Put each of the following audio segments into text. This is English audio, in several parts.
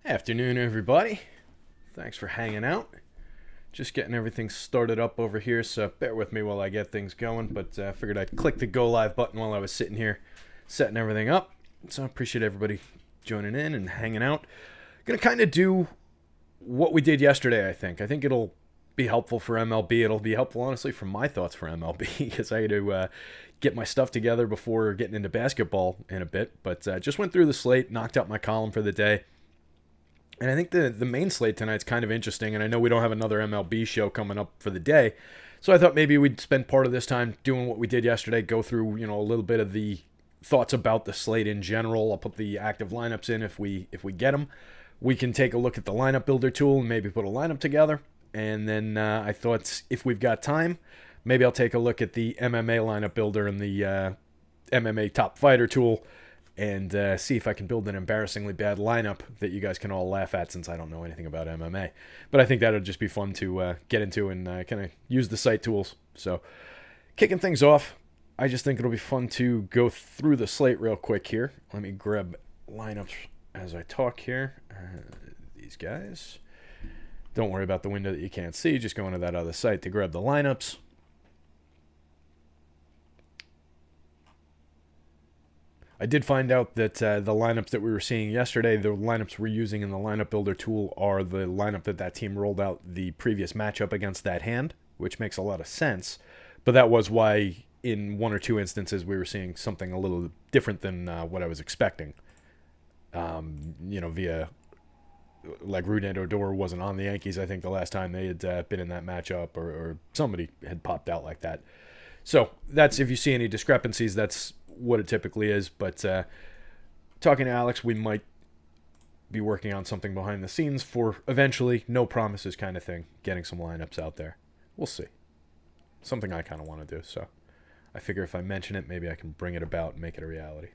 Afternoon, everybody. Thanks for hanging out. Just getting everything started up over here, so bear with me while I get things going. But I figured I'd click the go live button while I was sitting here setting everything up. So I appreciate everybody joining in and hanging out. Gonna kind of do what we did yesterday, I think. I think it'll be helpful for MLB. It'll be helpful, honestly, for my thoughts for MLB, because I had to get my stuff together before getting into basketball in a bit. But just went through the slate, knocked out my column for the day. And I think the main slate tonight's kind of interesting, and I know we don't have another MLB show coming up for the day, so I thought maybe we'd spend part of this time doing what we did yesterday, go through, a little bit of the thoughts about the slate in general. I'll put the active lineups in if we get them. We can take a look at the lineup builder tool and maybe put a lineup together, and then I thought if we've got time, maybe I'll take a look at the MMA lineup builder and the MMA top fighter tool, and see if I can build an embarrassingly bad lineup that you guys can all laugh at, since I don't know anything about MMA. But I think that would just be fun to get into and kind of use the site tools. So, kicking things off, I just think it'll be fun to go through the slate real quick here. Let me grab lineups as I talk here. These guys. Don't worry about the window that you can't see. Just go into that other site to grab the lineups. I did find out that the lineups that we were seeing yesterday, the lineups we're using in the lineup builder tool, are the lineup that team rolled out the previous matchup against that hand, which makes a lot of sense. But that was why in one or two instances we were seeing something a little different than what I was expecting. Via, like, Rougned Odor wasn't on the Yankees, I think, the last time they had been in that matchup, or somebody had popped out like that. So that's, if you see any discrepancies, that's what it typically is. But talking to Alex, we might be working on something behind the scenes for eventually, no promises kind of thing, getting some lineups out there. We'll see. Something I kind of want to do. So I figure if I mention it, maybe I can bring it about and make it a reality.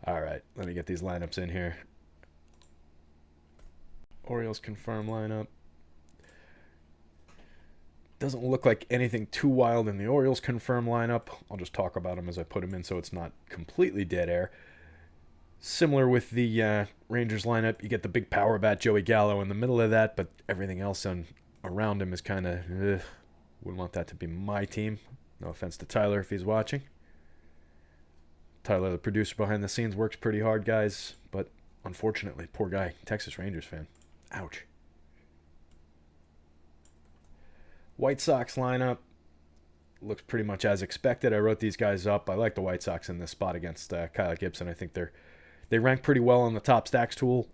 All right, let me get these lineups in here. Orioles confirm lineup. Doesn't look like anything too wild in the Orioles confirm lineup. I'll just talk about them as I put them in so it's not completely dead air. Similar with the Rangers lineup, you get the big power bat Joey Gallo in the middle of that, but everything else around him is kind of, wouldn't want that to be my team. No offense to Tyler if he's watching. Tyler, the producer behind the scenes, works pretty hard, guys, but unfortunately, poor guy, Texas Rangers fan. Ouch. White Sox lineup looks pretty much as expected. I wrote these guys up. I like the White Sox in this spot against Kyle Gibson. I think they rank pretty well on the top stacks tool.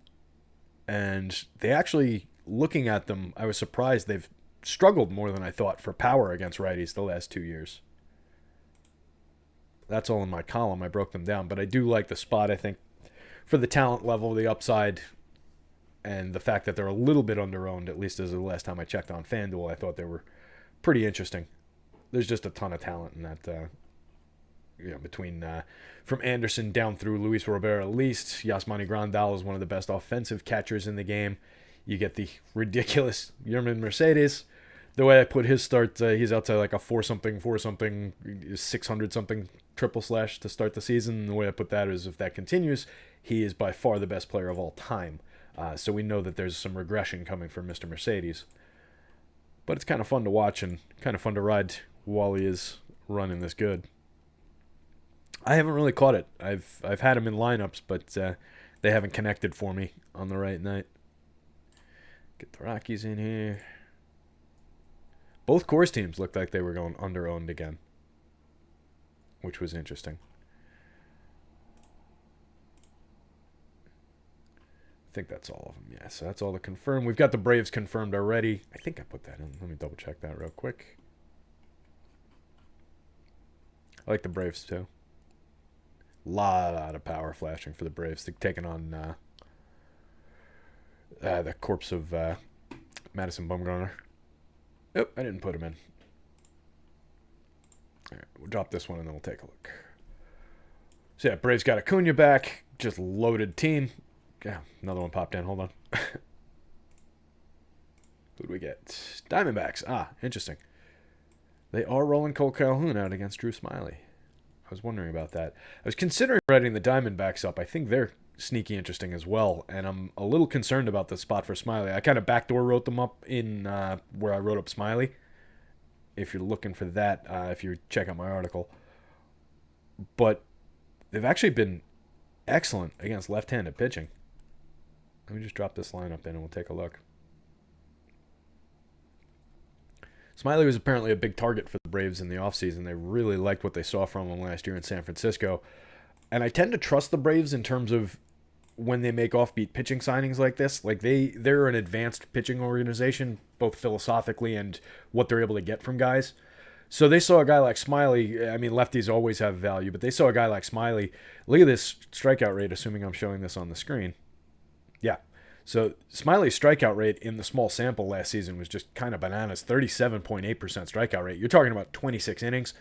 And they actually, looking at them, I was surprised they've struggled more than I thought for power against righties the last 2 years. That's all in my column. I broke them down. But I do like the spot, I think, for the talent level, the upside, and the fact that they're a little bit under-owned, at least as the last time I checked on FanDuel. I thought they were pretty interesting. There's just a ton of talent in that, between from Anderson down through Luis Robert at least. Yasmani Grandal is one of the best offensive catchers in the game. You get the ridiculous Yermin Mercedes. The way I put his start, he's out to like a 4-something, 600-something triple slash to start the season. And the way I put that is, if that continues, he is by far the best player of all time. So we know that there's some regression coming from Mr. Mercedes. But it's kind of fun to watch and kind of fun to ride while he is running this good. I haven't really caught it. I've had him in lineups, but they haven't connected for me on the right night. Get the Rockies in here. Both Coors teams looked like they were going under-owned again, which was interesting. I think that's all of them. Yeah, so that's all the confirmed. We've got the Braves confirmed already. I think I put that in. Let me double check that real quick. I like the Braves too. Lot of power flashing for the Braves. They're taking on the corpse of Madison Bumgarner. Nope, I didn't put him in. All right, we'll drop this one and then we'll take a look. So yeah, Braves got Acuna back. Just loaded team. Yeah, another one popped in. Hold on. Who do we get? Diamondbacks. Ah, interesting. They are rolling Cole Calhoun out against Drew Smyly. I was wondering about that. I was considering writing the Diamondbacks up. I think they're sneaky interesting as well. And I'm a little concerned about the spot for Smiley. I kind of backdoor wrote them up in where I wrote up Smiley. If you're looking for that, if you check out my article. But they've actually been excellent against left-handed pitching. Let me just drop this lineup in and we'll take a look. Smiley was apparently a big target for the Braves in the offseason. They really liked what they saw from him last year in San Francisco. And I tend to trust the Braves in terms of when they make offbeat pitching signings like this. Like they're an advanced pitching organization, both philosophically and what they're able to get from guys. So they saw a guy like Smiley. I mean, lefties always have value, but they saw a guy like Smiley. Look at this strikeout rate, assuming I'm showing this on the screen. Yeah. So Smiley's strikeout rate in the small sample last season was just kind of bananas, 37.8% strikeout rate. You're talking about 26 innings,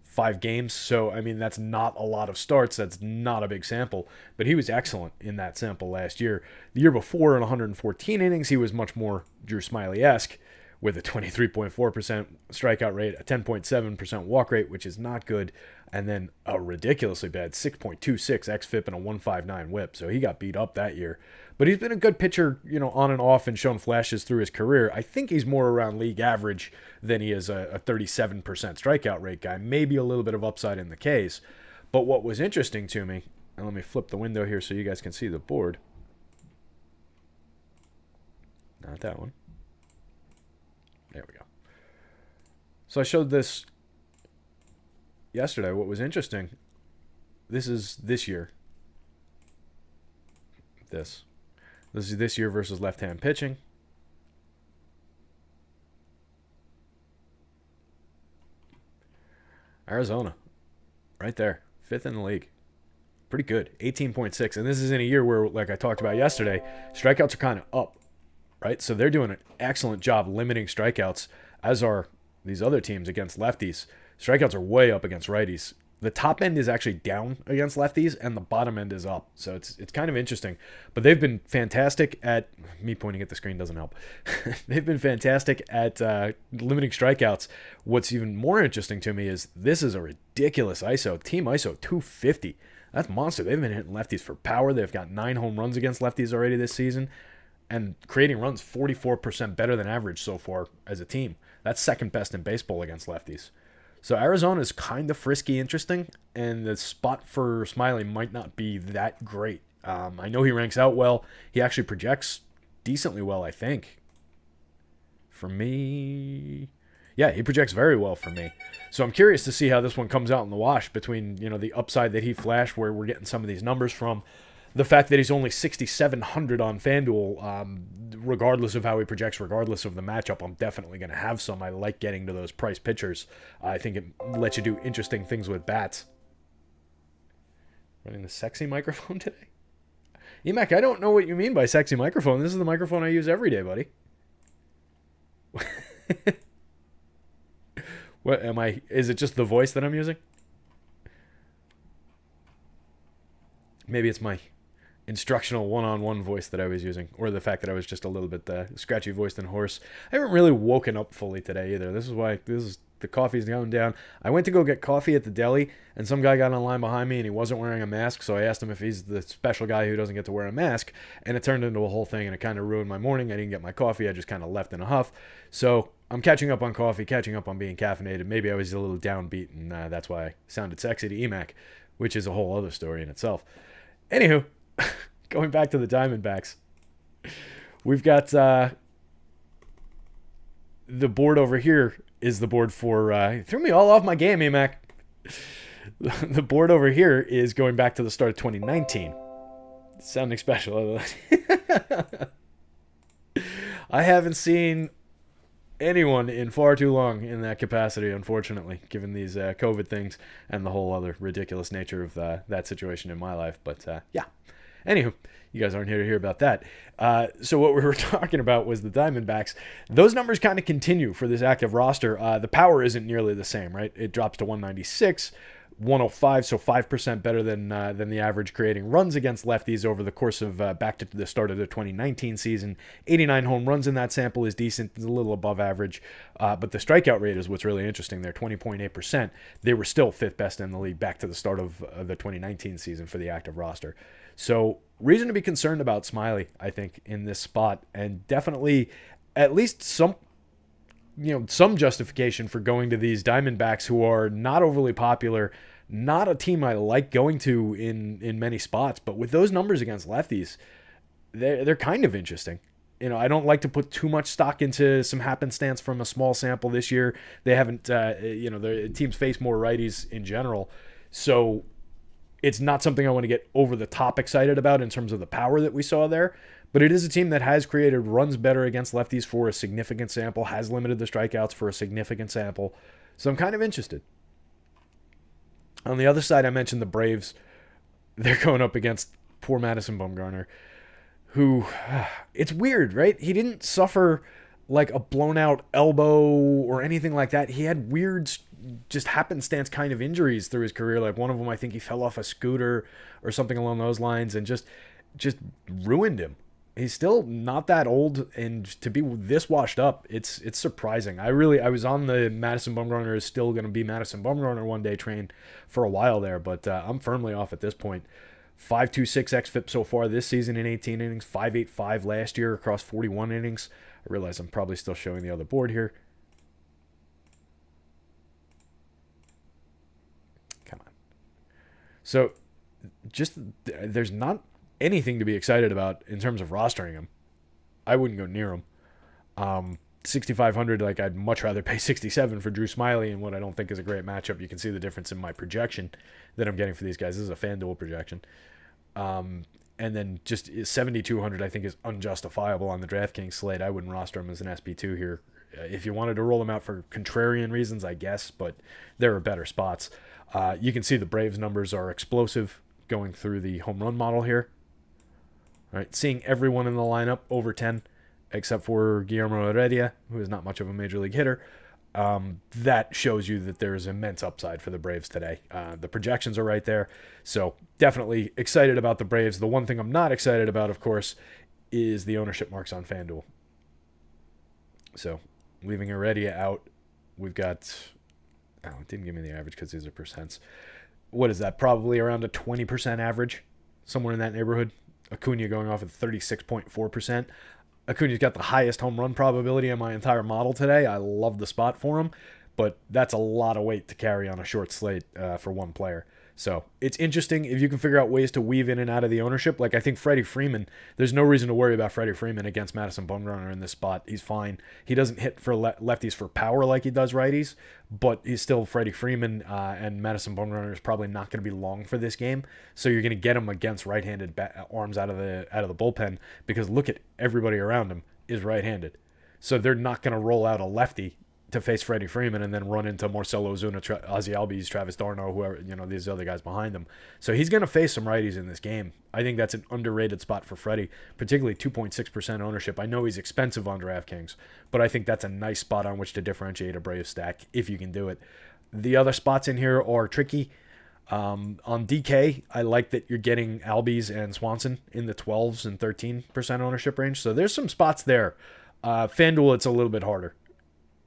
5 games. So, I mean, that's not a lot of starts. That's not a big sample. But he was excellent in that sample last year. The year before, in 114 innings, he was much more Drew Smiley-esque with a 23.4% strikeout rate, a 10.7% walk rate, which is not good, and then a ridiculously bad 6.26 xFIP and a 159 whip. So he got beat up that year. But he's been a good pitcher, on and off and shown flashes through his career. I think he's more around league average than he is a 37% strikeout rate guy. Maybe a little bit of upside in the Ks. But what was interesting to me, and let me flip the window here so you guys can see the board. Not that one. There we go. So I showed this yesterday. What was interesting, this is this year. This is this year versus left-hand pitching. Arizona, right there, 5th in the league. Pretty good, 18.6. And this is in a year where, like I talked about yesterday, strikeouts are kind of up, right? So they're doing an excellent job limiting strikeouts, as are these other teams against lefties. Strikeouts are way up against righties. The top end is actually down against lefties, and the bottom end is up. So it's kind of interesting. But they've been fantastic at... Me pointing at the screen doesn't help. They've been fantastic at limiting strikeouts. What's even more interesting to me is this is a ridiculous ISO. Team ISO 250. That's monster. They've been hitting lefties for power. They've got 9 home runs against lefties already this season. And creating runs 44% better than average so far as a team. That's second best in baseball against lefties. So Arizona is kind of frisky interesting, and the spot for Smiley might not be that great. I know he ranks out well. He actually projects decently well, I think. For me... Yeah, he projects very well for me. So I'm curious to see how this one comes out in the wash between, the upside that he flashed, where we're getting some of these numbers from, the fact that he's only 6,700 on FanDuel, regardless of how he projects, regardless of the matchup, I'm definitely going to have some. I like getting to those price pitchers. I think it lets you do interesting things with bats. Running the sexy microphone today? Emac, I don't know what you mean by sexy microphone. This is the microphone I use every day, buddy. What am I? Is it just the voice that I'm using? Maybe it's my instructional one-on-one voice that I was using, or the fact that I was just a little bit scratchy voiced and hoarse. I haven't really woken up fully today either. This is the coffee's going down. I went to go get coffee at the deli, and some guy got in line behind me, and he wasn't wearing a mask, so I asked him if he's the special guy who doesn't get to wear a mask, and it turned into a whole thing, and it kind of ruined my morning. I didn't get my coffee. I just kind of left in a huff. So I'm catching up on coffee, catching up on being caffeinated. Maybe I was a little downbeat, and that's why I sounded sexy to Emac, which is a whole other story in itself. Anywho, going back to the Diamondbacks, we've got the board over here is the board for... threw me all off my game, Emac. The board over here is going back to the start of 2019. Sounding special. I haven't seen anyone in far too long in that capacity, unfortunately, given these COVID things and the whole other ridiculous nature of that situation in my life. But yeah. Anywho, you guys aren't here to hear about that. So what we were talking about was the Diamondbacks. Those numbers kind of continue for this active roster. The power isn't nearly the same, right? It drops to 196, 105, so 5% better than the average creating runs against lefties over the course of back to the start of the 2019 season. 89 home runs in that sample is decent. It's a little above average. But the strikeout rate is what's really interesting there, 20.8%. They were still 5th best in the league back to the start of the 2019 season for the active roster. So reason to be concerned about Smiley, I think, in this spot, and definitely at least some justification for going to these Diamondbacks, who are not overly popular, not a team I like going to in many spots, but with those numbers against lefties, they're kind of interesting. I don't like to put too much stock into some happenstance from a small sample this year. They haven't, their teams face more righties in general. So it's not something I want to get over the top excited about in terms of the power that we saw there. But it is a team that has created runs better against lefties for a significant sample, has limited the strikeouts for a significant sample. So I'm kind of interested. On the other side, I mentioned the Braves. They're going up against poor Madison Bumgarner, who, it's weird, right? He didn't suffer like a blown out elbow or anything like that. He had weird, just happenstance kind of injuries through his career. Like one of them, I think he fell off a scooter or something along those lines and just ruined him. He's still not that old, and to be this washed up, it's surprising. I was on the Madison Bumgarner is still going to be Madison Bumgarner one day train for a while there, but I'm firmly off at this point. 5.26 xFIP so far this season in 18 innings, 5.85 last year across 41 innings. I realize I'm probably still showing the other board here. Come on. So just there's not anything to be excited about in terms of rostering him. I wouldn't go near him. 6,500, like I'd much rather pay 67 for Drew Smiley in what I don't think is a great matchup. You can see the difference in my projection that I'm getting for these guys. This is a FanDuel projection. And then just 7,200 I think is unjustifiable on the DraftKings slate. I wouldn't roster him as an SP2 here. If you wanted to roll him out for contrarian reasons, I guess, but there are better spots. You can see the Braves numbers are explosive going through the home run model here. All right, seeing everyone in the lineup over 10, except for Guillermo Heredia, who is not much of a major league hitter. That shows you that there is immense upside for the Braves today. The projections are right there. So definitely excited about the Braves. The one thing I'm not excited about, of course, is the ownership marks on FanDuel. So leaving Heredia out, we've got, it didn't give me the average because these are percents. What is that? Probably around a 20% average, somewhere in that neighborhood. Acuna going off at 36.4%. Acuna's got the highest home run probability in my entire model today. I love the spot for him, but that's a lot of weight to carry on a short slate for one player. So it's interesting if you can figure out ways to weave in and out of the ownership. Like I think Freddie Freeman, there's no reason to worry about Freddie Freeman against Madison Bumgarner in this spot. He's fine. He doesn't hit for lefties for power like he does righties, but he's still Freddie Freeman, and Madison Bumgarner is probably not going to be long for this game. So you're going to get him against right-handed arms out of the bullpen, because look at everybody around him is right-handed. So they're not going to roll out a lefty to face Freddie Freeman and then run into Marcell Ozuna, Ozzie Albies, Travis d'Arnaud, whoever, these other guys behind him. So he's going to face some righties in this game. I think that's an underrated spot for Freddie, particularly 2.6% ownership. I know he's expensive on DraftKings, but I think that's a nice spot on which to differentiate a Brave stack if you can do it. The other spots in here are tricky. On DK, I like that you're getting Albies and Swanson in the 12s and 13% ownership range. So there's some spots there. FanDuel, it's a little bit harder.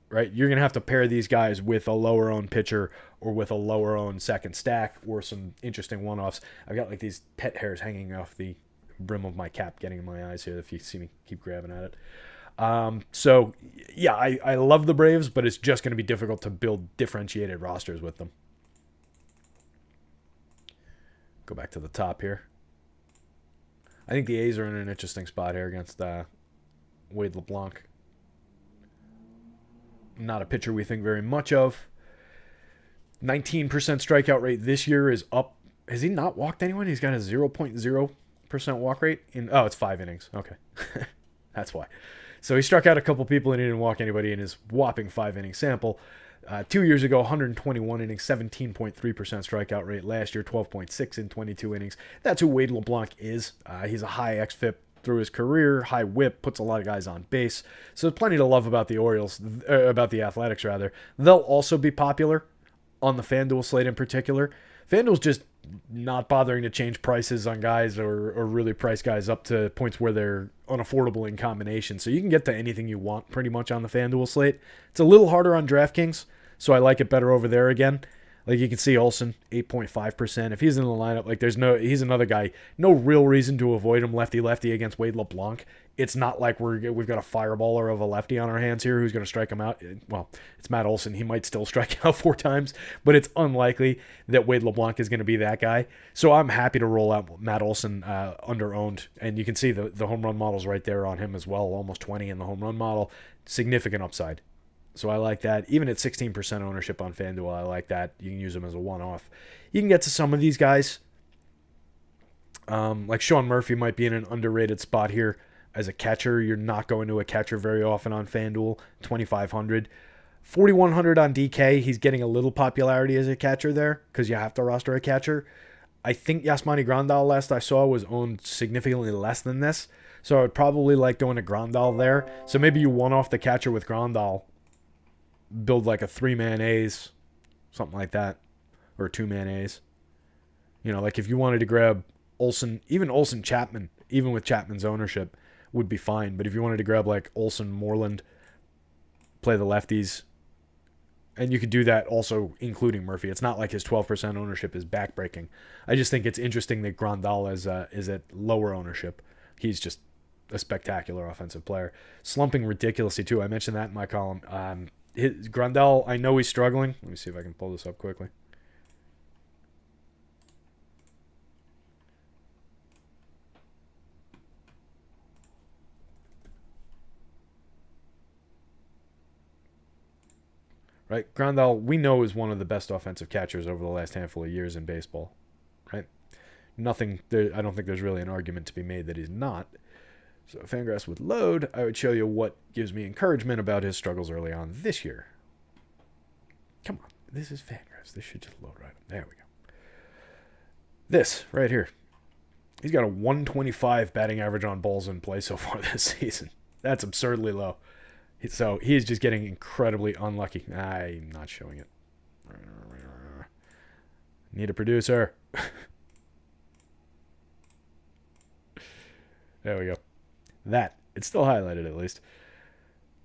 Right, you're gonna have to pair these guys with a lower owned pitcher or with a lower owned second stack or some interesting one-offs. I've got like these pet hairs hanging off the brim of my cap, getting in my eyes here. If you see me keep grabbing at it, so yeah, I love the Braves, but it's just gonna be difficult to build differentiated rosters with them. Go back to the top here. I think the A's are in an interesting spot here against Wade LeBlanc. Not a pitcher we think very much of. 19% strikeout rate this year is up. Has he not walked anyone? He's got a 0.0% walk rate in. Oh, it's 5 innings. Okay, that's why. So he struck out a couple people and he didn't walk anybody in his whopping 5-inning sample. 2 years ago, 121 innings, 17.3% strikeout rate. Last year, 12.6 in 22 innings. That's who Wade LeBlanc is. He's a high xFIP through his career, high whip, puts a lot of guys on base. So there's plenty to love about the Orioles, about the Athletics rather. They'll also be popular on the FanDuel slate in particular. FanDuel's just not bothering to change prices on guys or really price guys up to points where they're unaffordable in combination. So you can get to anything you want pretty much on the FanDuel slate. It's a little harder on DraftKings, so I like it better over there again. Like you can see Olsen, 8.5%. If he's in the lineup, like he's another guy. No real reason to avoid him lefty against Wade LeBlanc. It's not like we've got a fireballer of a lefty on our hands here who's going to strike him out. Well, it's Matt Olson. He might still strike out 4 times, but it's unlikely that Wade LeBlanc is going to be that guy. So I'm happy to roll out Matt Olson under owned, and you can see the home run models right there on him as well. Almost 20 in the home run model. Significant upside. So I like that. Even at 16% ownership on FanDuel, I like that. You can use them as a one-off. You can get to some of these guys. Like Sean Murphy might be in an underrated spot here as a catcher. You're not going to a catcher very often on FanDuel. 2,500. 4,100 on DK. He's getting a little popularity as a catcher there because you have to roster a catcher. I think Yasmani Grandal, last I saw, was owned significantly less than this. So I would probably like going to Grandal there. So maybe you one-off the catcher with Grandal. Build like a 3-man A's, something like that, or a 2-man A's. You know, like if you wanted to grab Olsen, even Olsen Chapman, even with Chapman's ownership, would be fine. But if you wanted to grab like Olsen Moreland, play the lefties, and you could do that also including Murphy. It's not like his 12% ownership is backbreaking. I just think it's interesting that Grandal is at lower ownership. He's just a spectacular offensive player. Slumping ridiculously too. I mentioned that in my column. Grandal, I know he's struggling. Let me see if I can pull this up quickly. Right, Grandal, we know, is one of the best offensive catchers over the last handful of years in baseball. Right, nothing. I don't think there's really an argument to be made that he's not. So if Fangraphs would load, I would show you what gives me encouragement about his struggles early on this year. Come on, this is Fangraphs. This should just load right up. There we go. This right here. He's got a 125 batting average on balls in play so far this season. That's absurdly low. So he is just getting incredibly unlucky. I'm not showing it. Need a producer. There we go. It's still highlighted at least.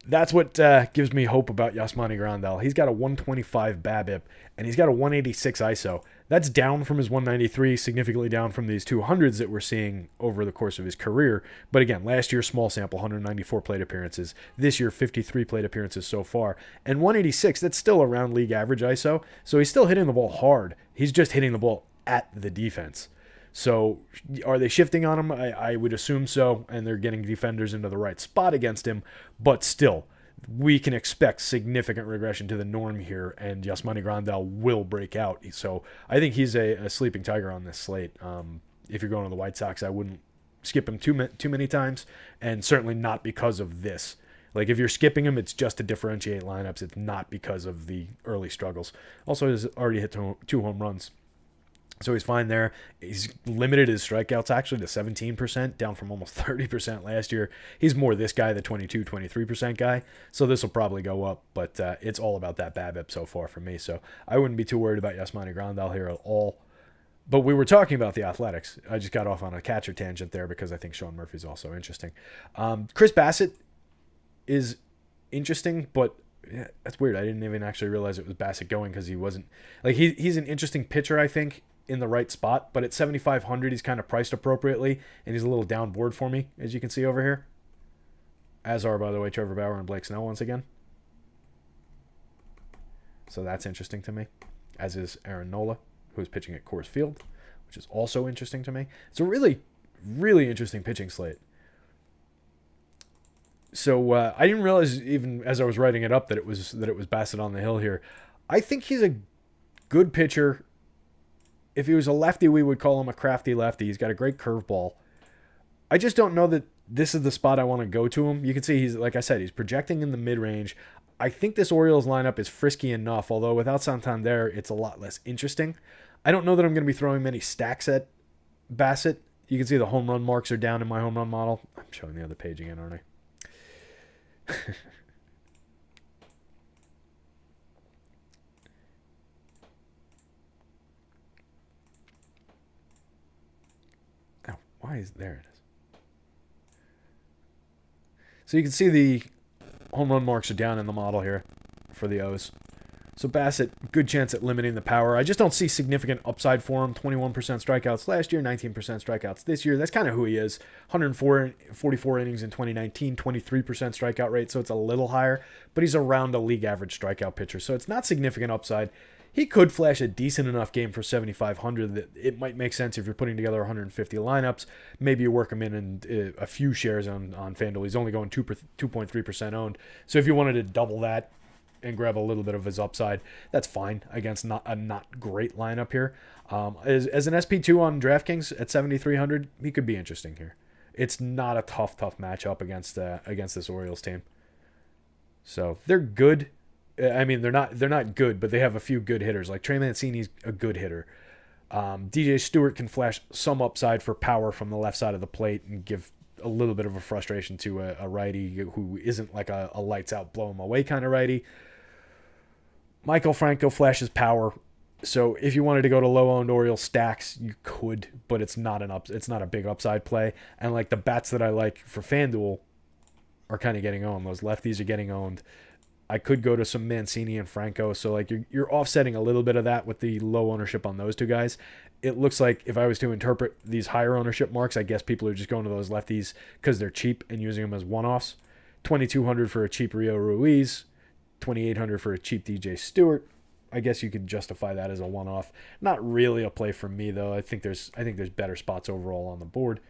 That's what gives me hope about Yasmani Grandal. He's got a 125 BABIP, and he's got a 186 ISO. That's down from his 193, significantly down from these 200s that we're seeing over the course of his career. But again, last year, small sample, 194 plate appearances. This year, 53 plate appearances so far. And 186, that's still around league average ISO. So he's still hitting the ball hard. He's just hitting the ball at the defense. So are they shifting on him? I would assume so, and they're getting defenders into the right spot against him. But still, we can expect significant regression to the norm here, and Yasmani Grandal will break out. So I think he's a sleeping tiger on this slate. If you're going to the White Sox, I wouldn't skip him too many times, and certainly not because of this. Like if you're skipping him, it's just to differentiate lineups. It's not because of the early struggles. Also, he's already hit 2 home runs. So he's fine there. He's limited his strikeouts actually to 17%, down from almost 30% last year. He's more this guy, the 22, 23% guy. So this will probably go up, but it's all about that BABIP so far for me. So I wouldn't be too worried about Yasmani Grandal here at all. But we were talking about the Athletics. I just got off on a catcher tangent there because I think Sean Murphy's also interesting. Chris Bassett is interesting, but yeah, that's weird. I didn't even actually realize it was Bassett going because he wasn't. Like he's an interesting pitcher, I think, in the right spot, but at 7,500 he's kind of priced appropriately, and he's a little downboard for me, as you can see over here. As are, by the way, Trevor Bauer and Blake Snell once again. So that's interesting to me, as is Aaron Nola, who's pitching at Coors Field, which is also interesting to me. It's a really, really interesting pitching slate. So I didn't realize, even as I was writing it up, that it was Bassett on the hill here. I think he's a good pitcher. If he was a lefty, we would call him a crafty lefty. He's got a great curveball. I just don't know that this is the spot I want to go to him. You can see he's, like I said, he's projecting in the mid-range. I think this Orioles lineup is frisky enough, although without Santander, it's a lot less interesting. I don't know that I'm going to be throwing many stacks at Bassett. You can see the home run marks are down in my home run model. I'm showing the other page again, aren't I? Why is there it is? So you can see the home run marks are down in the model here for the O's. So Bassett, good chance at limiting the power. I just don't see significant upside for him. 21% strikeouts last year, 19% strikeouts this year. That's kind of who he is. 144 innings in 2019, 23% strikeout rate, so it's a little higher. But he's around a league average strikeout pitcher, so it's not significant upside. He could flash a decent enough game for 7,500 that it might make sense if you're putting together 150 lineups. Maybe you work him in a few shares on FanDuel. He's only going 2.3% owned. So if you wanted to double that and grab a little bit of his upside, that's fine against not a not great lineup here. As an SP2 on DraftKings at 7,300, he could be interesting here. It's not a tough matchup against this Orioles team. So they're good. I mean, they're not good, but they have a few good hitters. Like Trey Mancini's a good hitter. DJ Stewart can flash some upside for power from the left side of the plate and give a little bit of a frustration to a righty who isn't like a lights out, blow him away kind of righty. Michael Franco flashes power. So if you wanted to go to low-owned Orioles stacks, you could, but it's not a big upside play. And like the bats that I like for FanDuel are kind of getting owned. Those lefties are getting owned. I could go to some Mancini and Franco. So like you're offsetting a little bit of that with the low ownership on those two guys. It looks like if I was to interpret these higher ownership marks, I guess people are just going to those lefties because they're cheap and using them as one-offs. 2,200 for a cheap Rio Ruiz, 2,800 for a cheap DJ Stewart. I guess you could justify that as a one-off. Not really a play for me though. I think there's better spots overall on the board.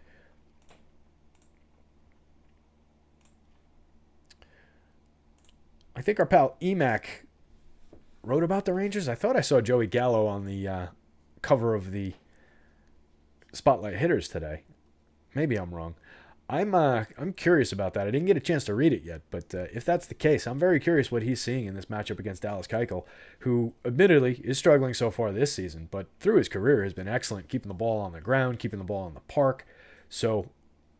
I think our pal Emac wrote about the Rangers. I thought I saw Joey Gallo on the cover of the Spotlight Hitters today. Maybe I'm wrong. I'm curious about that. I didn't get a chance to read it yet, but if that's the case, I'm very curious what he's seeing in this matchup against Dallas Keuchel, who admittedly is struggling so far this season, but through his career has been excellent, keeping the ball on the ground, keeping the ball in the park. So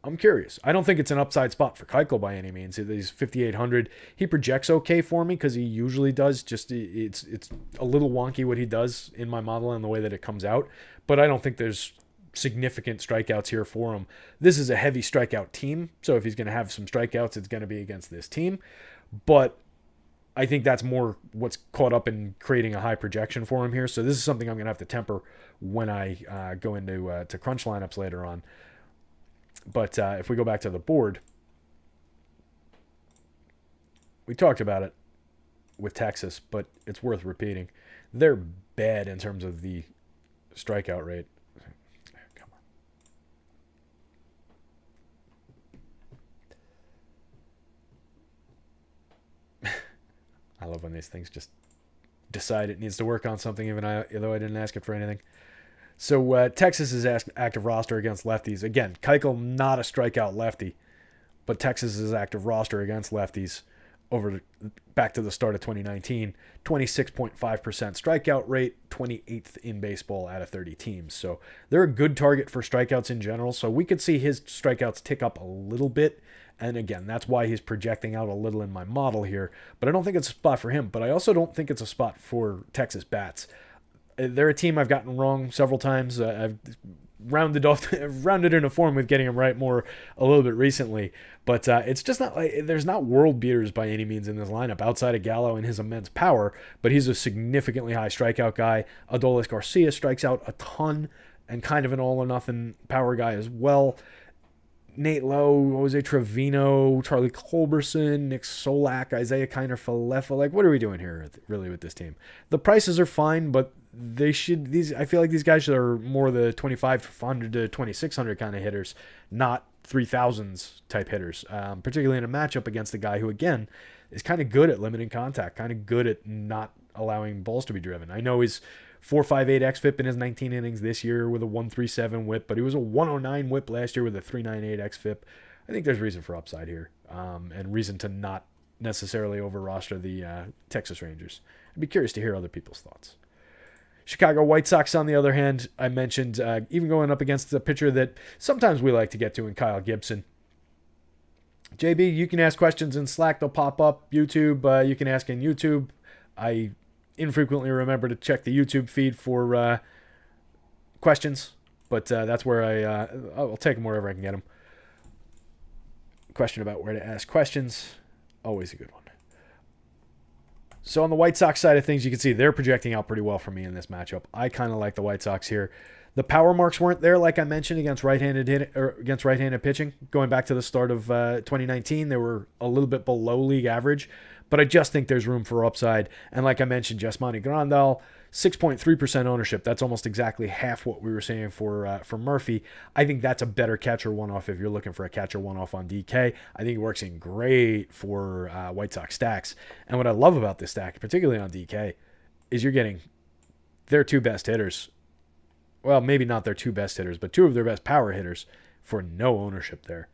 I'm curious. I don't think it's an upside spot for Keuchel by any means. He's 5,800. He projects okay for me because he usually does. Just it's a little wonky what he does in my model and the way that it comes out, but I don't think there's significant strikeouts here for him. This is a heavy strikeout team, so if he's going to have some strikeouts, it's going to be against this team. But I think that's more what's caught up in creating a high projection for him here. So this is something I'm going to have to temper when I go into to crunch lineups later on. But if we go back to the board, we talked about it with Texas, but it's worth repeating. They're bad in terms of the strikeout rate. I love when these things just decide it needs to work on something, even though I didn't ask it for anything. So Texas's active roster against lefties. Again, Keuchel not a strikeout lefty, but Texas's active roster against lefties back to the start of 2019, 26.5% strikeout rate, 28th in baseball out of 30 teams. So they're a good target for strikeouts in general. So we could see his strikeouts tick up a little bit. And again, that's why he's projecting out a little in my model here. But I don't think it's a spot for him. But I also don't think it's a spot for Texas bats. They're a team I've gotten wrong several times. I've rounded in a form with getting them right more a little bit recently. But it's just not like there's not world beaters by any means in this lineup outside of Gallo and his immense power. But he's a significantly high strikeout guy. Adolis Garcia strikes out a ton and kind of an all or nothing power guy as well. Nate Lowe, Jose Trevino, Charlie Culberson, Nick Solak, Isaiah Kiner-Falefa. Like, what are we doing here really with this team? The prices are fine, but I feel like these guys are more the 2,500 to 2,600 kind of hitters, not 3,000s type hitters, particularly in a matchup against a guy who, again, is kind of good at limiting contact, kind of good at not allowing balls to be driven. I know he's 4.58 xFIP in his 19 innings this year with a 1.37 whip, but he was a 1.09 whip last year with a 3.98 xFIP. I think there's reason for upside here, and reason to not necessarily over-roster the Texas Rangers. I'd be curious to hear other people's thoughts. Chicago White Sox, on the other hand, I mentioned even going up against a pitcher that sometimes we like to get to in Kyle Gibson. JB, you can ask questions in Slack. They'll pop up. YouTube, you can ask in YouTube. I infrequently remember to check the YouTube feed for questions, but that's where I'll take them wherever I can get them. Question about where to ask questions, always a good one. So on the White Sox side of things, you can see they're projecting out pretty well for me in this matchup. I kind of like the White Sox here. The power marks weren't there, like I mentioned, against right-handed pitching. Going back to the start of 2019, they were a little bit below league average, but I just think there's room for upside. And like I mentioned, Yasmani Grandal, 6.3% ownership. That's almost exactly half what we were saying for Murphy. I think that's a better catcher one-off if you're looking for a catcher one-off on DK. I think it works in great for White Sox stacks. And what I love about this stack, particularly on DK, is you're getting their two best hitters. Well, maybe not their two best hitters, but two of their best power hitters for no ownership there.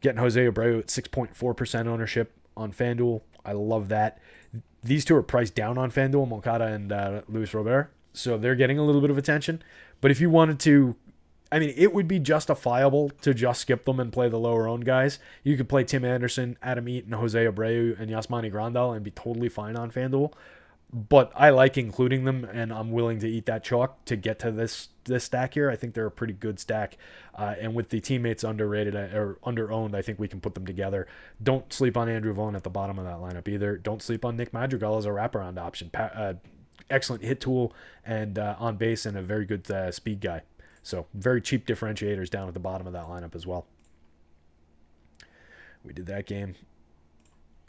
Getting Jose Abreu at 6.4% ownership on FanDuel. I love that. These two are priced down on FanDuel, Moncada and Luis Robert, so they're getting a little bit of attention. But if you wanted to, I mean, it would be justifiable to just skip them and play the lower owned guys. You could play Tim Anderson, Adam Eaton, Jose Abreu, and Yasmani Grandal and be totally fine on FanDuel. But I like including them, and I'm willing to eat that chalk to get to this stack here. I think they're a pretty good stack. And with the teammates underrated or under-owned, I think we can put them together. Don't sleep on Andrew Vaughn at the bottom of that lineup either. Don't sleep on Nick Madrigal as a wraparound option. Excellent hit tool and on base and a very good speed guy. So very cheap differentiators down at the bottom of that lineup as well. We did that game.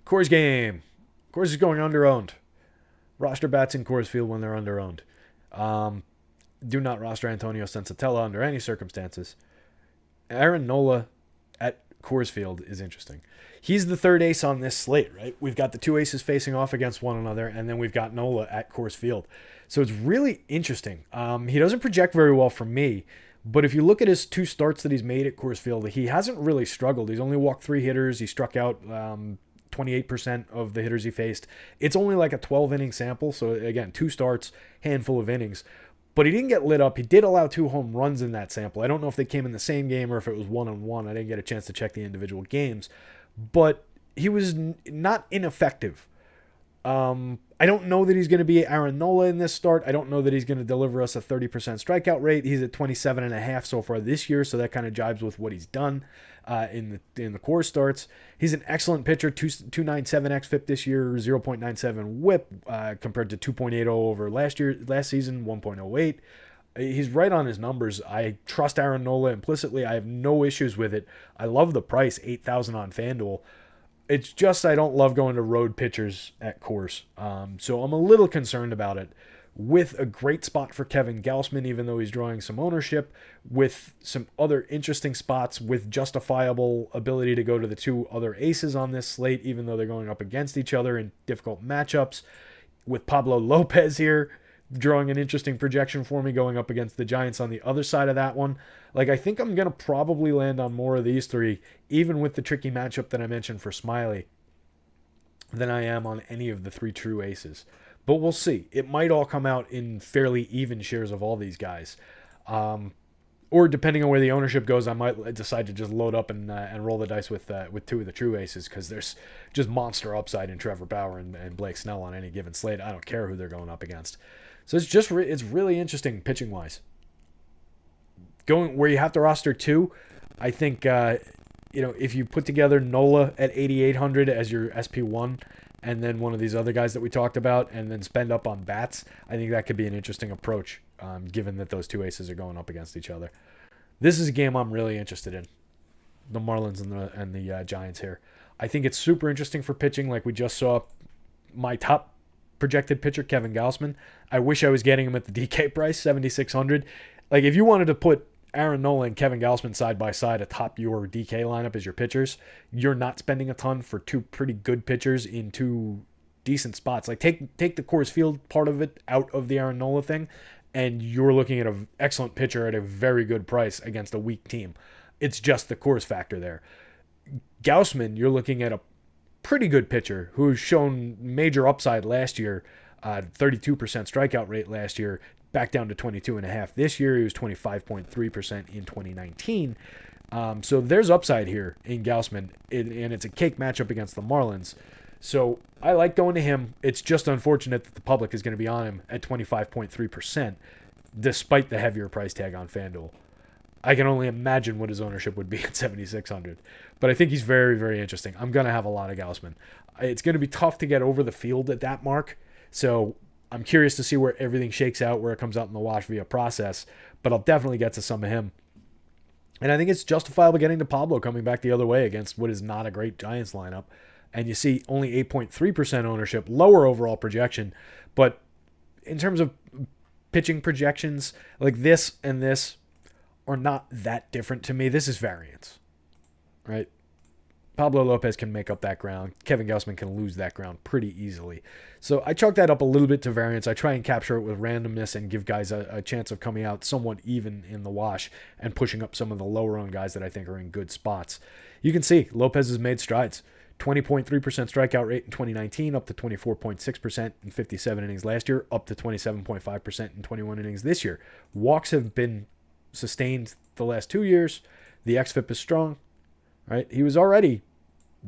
Coors game. Coors is going under-owned. Roster bats in Coors Field when they're under-owned. Do not roster Antonio Sensatella under any circumstances. Aaron Nola at Coors Field is interesting. He's the third ace on this slate, right? We've got the two aces facing off against one another, and then we've got Nola at Coors Field. So it's really interesting. He doesn't project very well for me, but if you look at his two starts that he's made at Coors Field, he hasn't really struggled. He's only walked 3 hitters. He struck out 28% of the hitters he faced. It's only like a 12-inning sample, so again, 2 starts, handful of innings. But he didn't get lit up. He did allow 2 home runs in that sample. I don't know if they came in the same game or if it was 1-on-1. I didn't get a chance to check the individual games. But he was not ineffective. I don't know that he's going to be Aaron Nola in this start. I don't know that he's going to deliver us a 30% strikeout rate. He's at 27.5 so far this year, so that kind of jibes with what he's done in the core starts. He's an excellent pitcher, 2.97 xFIP this year, 0.97 WHIP compared to 2.80 over last season, 1.08. He's right on his numbers. I trust Aaron Nola implicitly. I have no issues with it. I love the price, $8,000 on FanDuel. It's just I don't love going to road pitchers at Coors. So I'm a little concerned about it. With a great spot for Kevin Gausman, even though he's drawing some ownership, with some other interesting spots, with justifiable ability to go to the 2 other aces on this slate, even though they're going up against each other in difficult matchups, with Pablo Lopez here drawing an interesting projection for me going up against the Giants on the other side of that one. Like, I think I'm going to probably land on more of these 3, even with the tricky matchup that I mentioned for Smiley, than I am on any of the 3 true aces. But we'll see. It might all come out in fairly even shares of all these guys. Or depending on where the ownership goes, I might decide to just load up and roll the dice with 2 of the true aces, because there's just monster upside in Trevor Bauer and Blake Snell on any given slate. I don't care who they're going up against. So it's really interesting pitching wise. Going where you have to roster 2, I think if you put together Nola at 8,800 as your SP1, and then one of these other guys that we talked about, and then spend up on bats, I think that could be an interesting approach, given that those 2 aces are going up against each other. This is a game I'm really interested in, the Marlins and the Giants here. I think it's super interesting for pitching, like we just saw my top projected pitcher, Kevin Gausman. I wish I was getting him at the DK price, 7,600. Like, if you wanted to put Aaron Nola and Kevin Gausman side by side atop your DK lineup as your pitchers, you're not spending a ton for 2 pretty good pitchers in 2 decent spots. Like, take the Coors Field part of it out of the Aaron Nola thing, and you're looking at an excellent pitcher at a very good price against a weak team. It's just the Coors factor there. Gausman, you're looking at a pretty good pitcher who's shown major upside last year, 32% strikeout rate last year, back down to 22.5 this year. He was 25.3% in 2019. So there's upside here in Gausman, and it's a cake matchup against the Marlins. So I like going to him. It's just unfortunate that the public is going to be on him at 25.3%, despite the heavier price tag on FanDuel. I can only imagine what his ownership would be at 7,600. But I think he's very, very interesting. I'm going to have a lot of Gausman. It's going to be tough to get over the field at that mark. So I'm curious to see where everything shakes out, where it comes out in the wash via process. But I'll definitely get to some of him. And I think it's justifiable getting to Pablo coming back the other way against what is not a great Giants lineup. And you see only 8.3% ownership, lower overall projection. But in terms of pitching projections, like this and this are not that different to me. This is variance, right? Pablo Lopez can make up that ground. Kevin Gausman can lose that ground pretty easily. So I chalk that up a little bit to variance. I try and capture it with randomness and give guys a chance of coming out somewhat even in the wash and pushing up some of the lower-owned guys that I think are in good spots. You can see Lopez has made strides. 20.3% strikeout rate in 2019, up to 24.6% in 57 innings last year, up to 27.5% in 21 innings this year. Walks have been sustained the last 2 years. The xFIP is strong. Right, he was already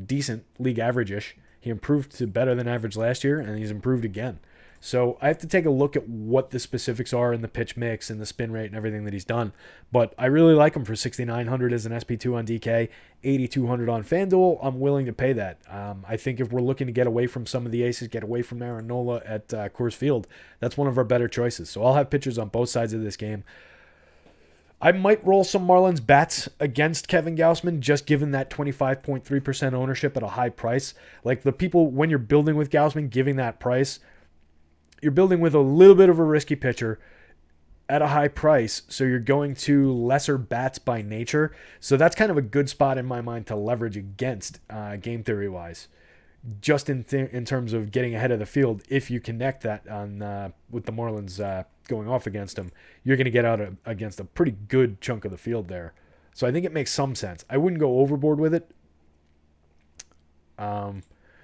decent, league average-ish. He improved to better than average last year, and he's improved again. So I have to take a look at what the specifics are in the pitch mix and the spin rate and everything that he's done. But I really like him for 6,900 as an SP2 on DK, 8,200 on FanDuel. I'm willing to pay that. I think if we're looking to get away from some of the aces, get away from Aaron Nola at Coors Field, that's one of our better choices. So I'll have pitchers on both sides of this game. I might roll some Marlins bats against Kevin Gausman, just given that 25.3% ownership at a high price. Like the people, when you're building with Gausman, giving that price, you're building with a little bit of a risky pitcher at a high price. So you're going to lesser bats by nature. So that's kind of a good spot in my mind to leverage against game theory wise. Just in terms of getting ahead of the field, if you connect that on with the Marlins going off against them, you're going to get out against a pretty good chunk of the field there. So I think it makes some sense. I wouldn't go overboard with it.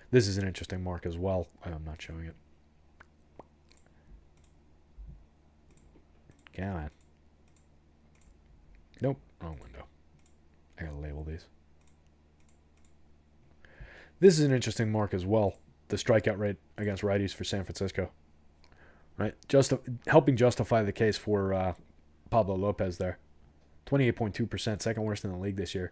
This is an interesting mark as well. I'm not showing it. Come on. Nope, wrong window. I gotta label these. This is an interesting mark as well. The strikeout rate against righties for San Francisco. Right? Helping justify the case for Pablo Lopez there. 28.2%, second worst in the league this year.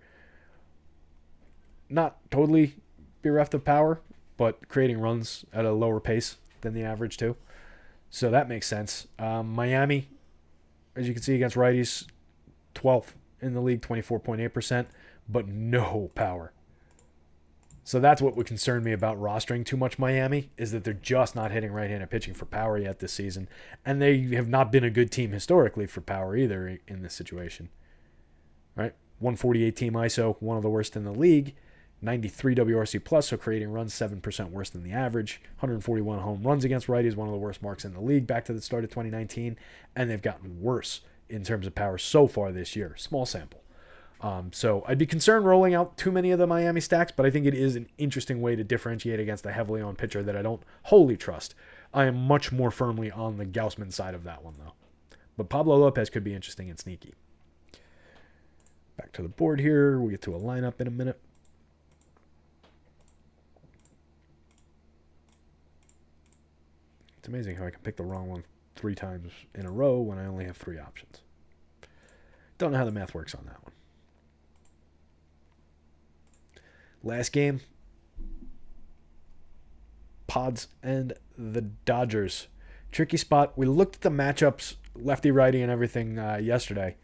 Not totally bereft of power, but creating runs at a lower pace than the average too. So that makes sense. Miami, as you can see against righties, 12th in the league, 24.8%, but no power. So that's what would concern me about rostering too much Miami, is that they're just not hitting right-handed pitching for power yet this season. And they have not been a good team historically for power either in this situation. Right? 148 team ISO, one of the worst in the league. 93 WRC plus, so creating runs 7% worse than the average. 141 home runs against righties, one of the worst marks in the league back to the start of 2019. And they've gotten worse in terms of power so far this year. Small sample. So I'd be concerned rolling out too many of the Miami stacks, but I think it is an interesting way to differentiate against a heavily owned pitcher that I don't wholly trust. I am much more firmly on the Gausman side of that one, though. But Pablo Lopez could be interesting and sneaky. Back to the board here. We'll get to a lineup in a minute. It's amazing how I can pick the wrong one 3 times in a row when I only have 3 options. Don't know how the math works on that one. Last game, Pods and the Dodgers. Tricky spot. We looked at the matchups, lefty-righty and everything yesterday,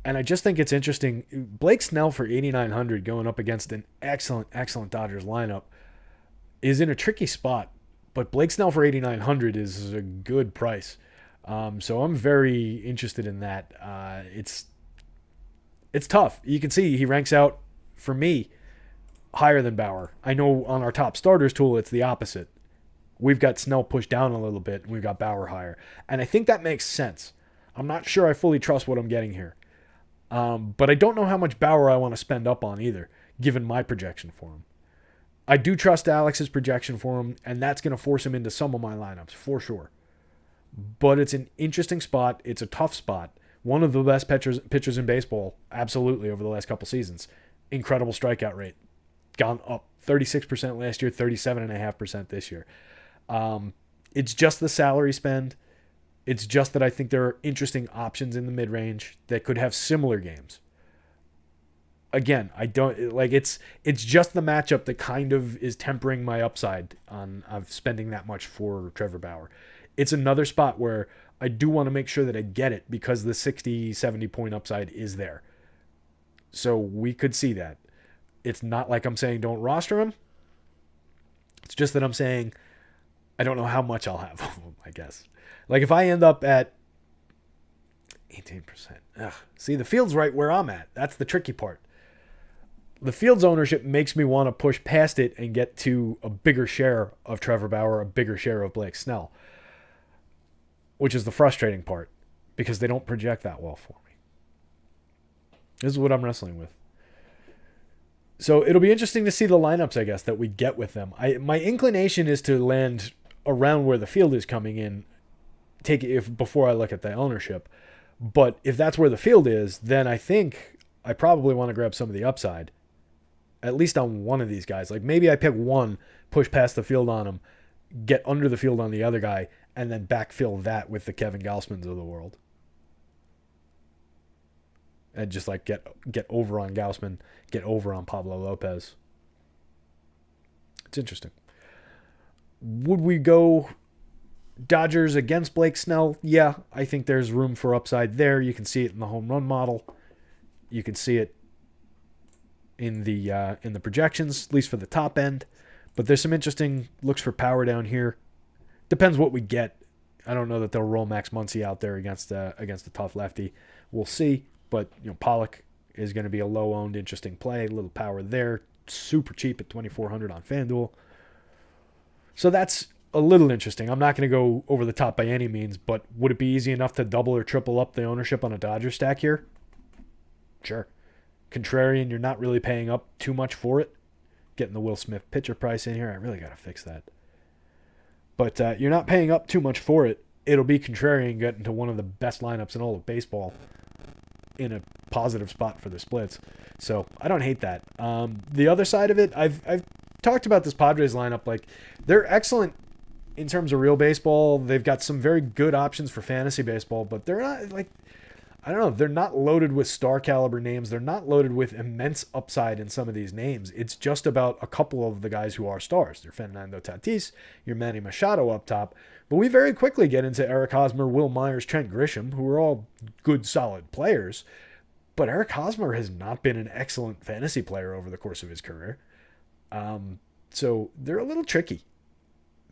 and I just think it's interesting. Blake Snell for 8,900 going up against an excellent Dodgers lineup is in a tricky spot, but Blake Snell for 8,900 is a good price. So I'm very interested in that. It's tough. You can see he ranks out, for me, higher than Bauer. I know on our top starters tool, it's the opposite. We've got Snell pushed down a little bit, and we've got Bauer higher. And I think that makes sense. I'm not sure I fully trust what I'm getting here. But I don't know how much Bauer I want to spend up on either, given my projection for him. I do trust Alex's projection for him, and that's going to force him into some of my lineups, for sure. But it's an interesting spot. It's a tough spot. One of the best pitchers in baseball, absolutely, over the last couple seasons. Incredible strikeout rate. Gone up 36% last year, 37.5% this year. It's just the salary spend. It's just that I think there are interesting options in the mid range that could have similar games. Again, I don't like it's just the matchup that kind of is tempering my upside on of spending that much for Trevor Bauer. It's another spot where I do want to make sure that I get it because the 60, 70 point upside is there. So we could see that. It's not like I'm saying don't roster him. It's just that I'm saying I don't know how much I'll have of him, I guess. Like if I end up at 18%. See, the field's right where I'm at. That's the tricky part. The Fields ownership makes me want to push past it and get to a bigger share of Trevor Bauer, a bigger share of Blake Snell, which is the frustrating part because they don't project that well for me. This is what I'm wrestling with. So it'll be interesting to see the lineups, I guess, that we get with them. My inclination is to land around where the field is coming in, take it before I look at the ownership. But if that's where the field is, then I think I probably want to grab some of the upside. At least on one of these guys. Like maybe I pick one, push past the field on him, get under the field on the other guy, and then backfill that with the Kevin Gausmans of the world. And just like get over on Gausman, get over on Pablo Lopez. It's interesting. Would we go Dodgers against Blake Snell? Yeah, I think there's room for upside there. You can see it in the home run model. You can see it in the projections, at least for the top end. But there's some interesting looks for power down here. Depends what we get. I don't know that they'll roll Max Muncy out there against a tough lefty. We'll see. But Pollock is going to be a low-owned, interesting play. A little power there. Super cheap at $2,400 on FanDuel. So that's a little interesting. I'm not going to go over the top by any means, but would it be easy enough to double or triple up the ownership on a Dodger stack here? Sure. Contrarian, you're not really paying up too much for it. Getting the Will Smith pitcher price in here, I really got to fix that. But you're not paying up too much for it. It'll be contrarian getting to one of the best lineups in all of baseball in a positive spot for the splits. So I don't hate that. The other side of it, I've talked about this Padres lineup. Like they're excellent in terms of real baseball. They've got some very good options for fantasy baseball, but they're not like, I don't know, they're not loaded with star caliber names. They're not loaded with immense upside in some of these names. It's just about a couple of the guys who are stars. Your Fernando Tatis, your Manny Machado up top. But we very quickly get into Eric Hosmer, Will Myers, Trent Grisham, who are all good, solid players. But Eric Hosmer has not been an excellent fantasy player over the course of his career. So they're a little tricky.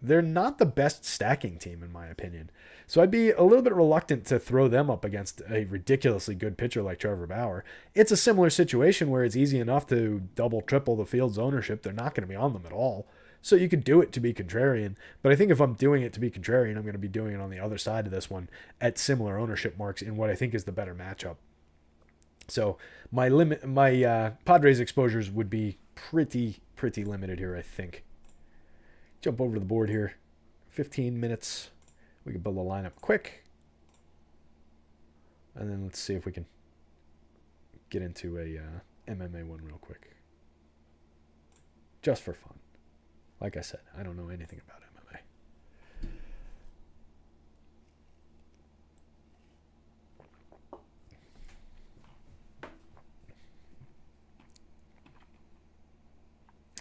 They're not the best stacking team, in my opinion. So I'd be a little bit reluctant to throw them up against a ridiculously good pitcher like Trevor Bauer. It's a similar situation where it's easy enough to double, triple the field's ownership. They're not going to be on them at all. So you could do it to be contrarian. But I think if I'm doing it to be contrarian, I'm going to be doing it on the other side of this one at similar ownership marks in what I think is the better matchup. So my Padres exposures would be pretty limited here, I think. Jump over to the board here. 15 minutes. We can build a lineup quick. And then let's see if we can get into a MMA one real quick. Just for fun. Like I said, I don't know anything about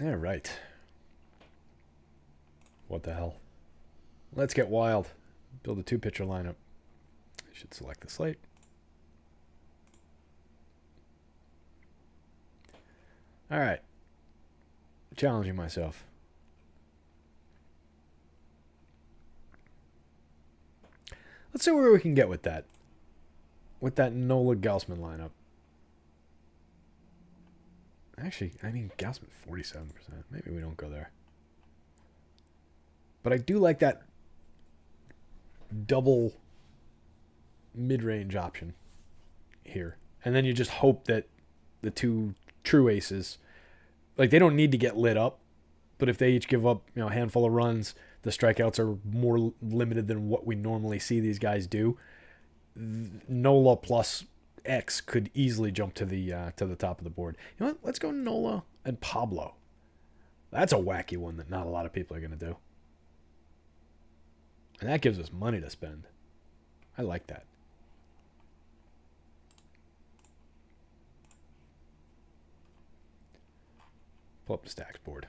MMA. All right. What the hell? Let's get wild. Build a 2-pitcher lineup. I should select the slate. All right. Challenging myself. Let's see where we can get with that. With that Nola Gausman lineup. Actually, I mean, Gausman 47%. Maybe we don't go there. But I do like that double mid-range option here. And then you just hope that the two true aces, like they don't need to get lit up, but if they each give up, a handful of runs, the strikeouts are more limited than what we normally see these guys do. Nola plus X could easily jump to the top of the board. You know what? Let's go Nola and Pablo. That's a wacky one that not a lot of people are going to do. And that gives us money to spend. I like that. Pull up the stacks board.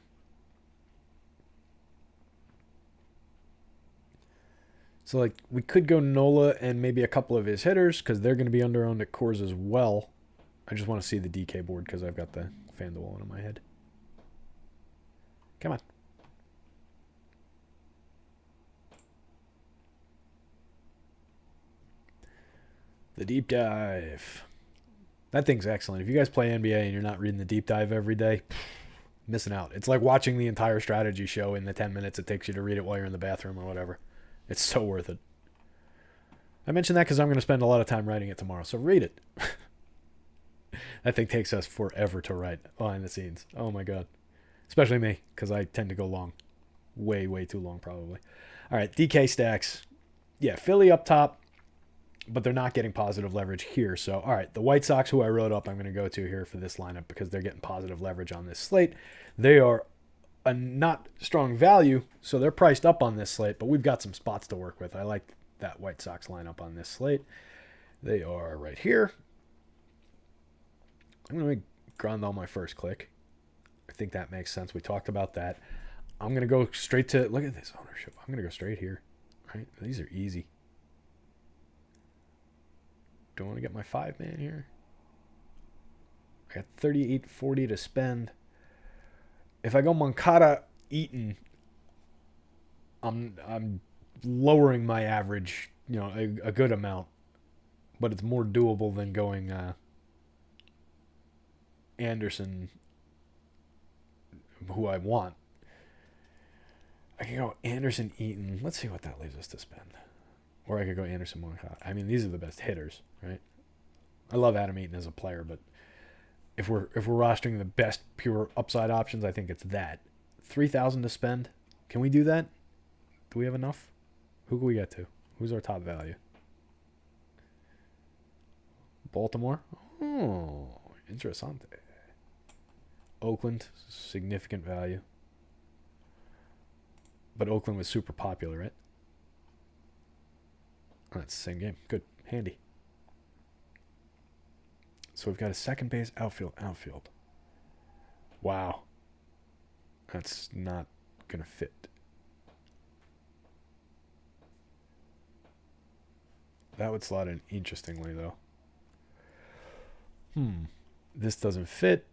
So, like, we could go Nola and maybe a couple of his hitters because they're going to be under-owned at Coors as well. I just want to see the DK board because I've got the FanDuel one in my head. Come on. The deep dive. That thing's excellent. If you guys play NBA and you're not reading the deep dive every day, missing out. It's like watching the entire strategy show in the 10 minutes it takes you to read it while you're in the bathroom or whatever. It's so worth it. I mentioned that because I'm going to spend a lot of time writing it tomorrow, so read it. That thing takes us forever to write behind the scenes. Oh my god. Especially me, because I tend to go long. Way, way too long, probably. All right, DK stacks. Yeah, Philly up top, but they're not getting positive leverage here. So, all right, the White Sox, who I wrote up, I'm going to go to here for this lineup because they're getting positive leverage on this slate. They are a not strong value, so they're priced up on this slate, but we've got some spots to work with. I like that White Sox lineup on this slate. They are right here. I'm going to make Grandal my first click. I think that makes sense. We talked about that. I'm going to go straight to, look at this ownership. I'm going to go straight here. Right? These are easy. Do I want to get my 5-man here? I got $38.40 to spend. If I go Moncada Eaton, I'm lowering my average, a good amount, but it's more doable than going Anderson, who I want. I can go Anderson Eaton. Let's see what that leaves us to spend. Or I could go Anderson Moncada. I mean, these are the best hitters, right? I love Adam Eaton as a player, but if we're rostering the best pure upside options, I think it's that. $3,000 to spend. Can we do that? Do we have enough? Who can we get to? Who's our top value? Baltimore. Oh, interessante. Oakland, significant value. But Oakland was super popular, right? Oh, that's the same game. Good. Handy. So we've got a second base, outfield. Wow. That's not going to fit. That would slot in interestingly, though. This doesn't fit.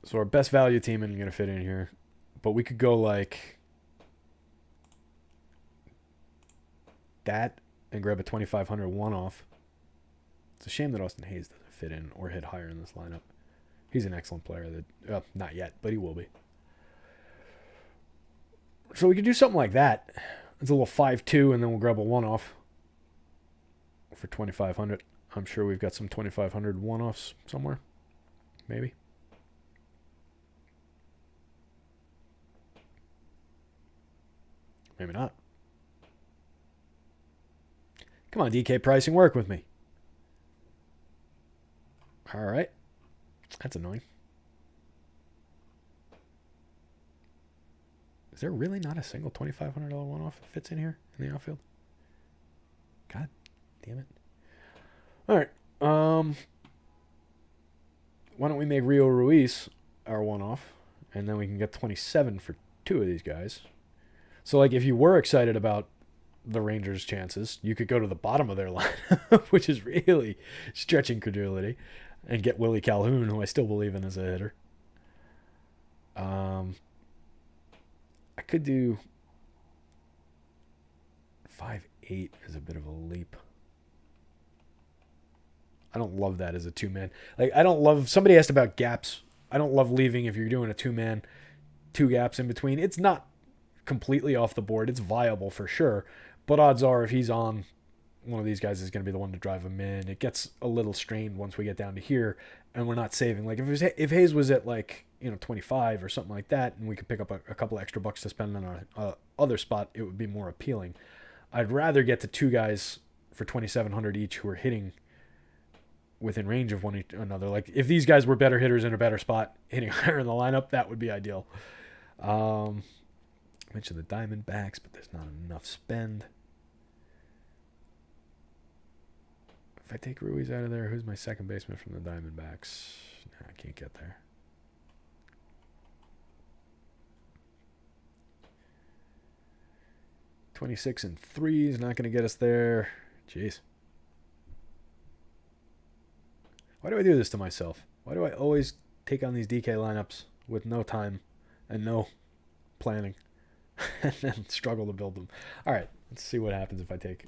So our best value team isn't going to fit in here. But we could go like that and grab a 2,500 one-off. It's a shame that Austin Hayes doesn't fit in or hit higher in this lineup. He's an excellent player. Not yet, but he will be. So we could do something like that. It's a little 5-2, and then we'll grab a one-off for 2,500. I'm sure we've got some 2,500 one-offs somewhere. Maybe. Maybe not. Come on, DK pricing, work with me. All right. That's annoying. Is there really not a single $2,500 one-off that fits in here in the outfield? God damn it. All right. Why don't we make Rio Ruiz our one-off, and then we can get 27 for two of these guys. So, like, if you were excited about the Rangers' chances, you could go to the bottom of their lineup, which is really stretching credulity, and get Willie Calhoun, who I still believe in as a hitter. I could do 5-8 is a bit of a leap. I don't love that as a two-man. Like, I don't love... Somebody asked about gaps. I don't love leaving if you're doing a two-man, 2 gaps in between. It's not completely off the board. It's viable for sure. But odds are if he's on, one of these guys is going to be the one to drive him in. It gets a little strained once we get down to here, and we're not saving. Like, if Hayes was at, like, 25 or something like that, and we could pick up a couple extra bucks to spend on our other spot, it would be more appealing. I'd rather get to 2 guys for 2,700 each who are hitting within range of one another. Like, if these guys were better hitters in a better spot, hitting higher in the lineup, that would be ideal. I mentioned the Diamondbacks, but there's not enough spend. I take Ruiz out of there, who's my second baseman from the Diamondbacks? Nah, I can't get there. $26-3 is not going to get us there. Jeez. Why do I do this to myself? Why do I always take on these DK lineups with no time and no planning and then struggle to build them? All right, let's see what happens if I take